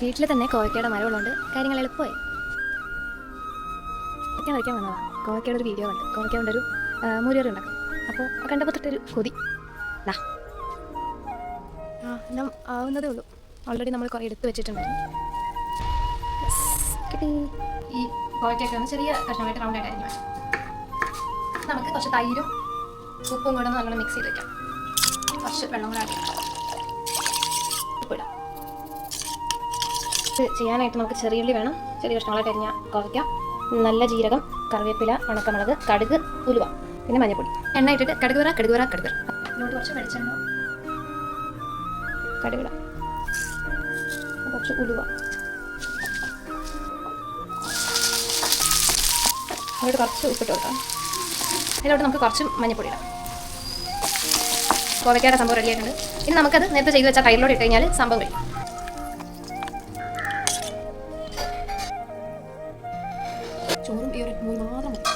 വീട്ടിൽ തന്നെ കോവയ്ക്കയുടെ മരമുള്ളതുകൊണ്ട് കാര്യങ്ങൾ എളുപ്പമായി. കോവയ്ക്ക വയ്ക്കാൻ വന്നതാണ്. കോവയ്ക്കയുടെ ഒരു വീഡിയോ കണ്ട് കോവയ്ക്ക കൊണ്ടൊരു മൂരിയറി ഉണ്ടാക്കും. അപ്പോൾ കണ്ടപ്പോൾ തൊട്ടൊരു കൊതി. എല്ലാം ആവുന്നതേ ഉള്ളൂ. ഓൾറെഡി നമ്മൾ കുറേ എടുത്ത് വെച്ചിട്ടുണ്ടായിരുന്നു. കിട്ടി. ഈ കോവയ്ക്കൊക്കെ ഒന്ന് ചെറിയ കഷ്ണമായിട്ട് റൗണ്ടായിട്ട് അരിഞ്ഞു വെച്ചു. നമുക്ക് കുറച്ച് തൈരും ഉപ്പും കൂടെ ഒന്ന് നല്ലോണം മിക്സ് ചെയ്ത് വെക്കാം. കുറച്ച് വെള്ളം കൂടെ ആഡ് ചെയ്യാം. ഉപ്പിടാം. ഇത് ചെയ്യാനായിട്ട് നമുക്ക് ചെറിയുള്ളി വേണം. ചെറിയ കഷ്ണങ്ങളായിട്ട് അരിഞ്ഞ കോവയ്ക്ക, നല്ല ജീരകം, കറിവേപ്പില, ഉണക്കമുളക്, കടുക്, ഉലുവ, പിന്നെ മഞ്ഞൾപ്പൊടി. എണ്ണ ഇട്ടിട്ട് കടുക് വറ ഇതിലോട്ട് കുറച്ച് വെളിച്ചെണ്ണ, കടുകിട, കുറച്ച് ഉലുവ, അതിലോട്ട് കുറച്ച് ഉപ്പിട്ട് കൊടുക്കാം. അതിലോട്ട് നമുക്ക് കുറച്ച് മഞ്ഞൾപ്പൊടി ഇടാം. കോവയ്ക്കയുടെ സംഭവം റെഡി ആയിട്ടുണ്ട്. ഇനി നമുക്കത് നേരത്തെ ചെയ്ത് വെച്ചാൽ തൈരിലോട്ട് ഇട്ട് കഴിഞ്ഞാൽ സംഭവം കഴിയും. ചോറും ഈ ഒരു മൂന്ന് മാത്രം മതി.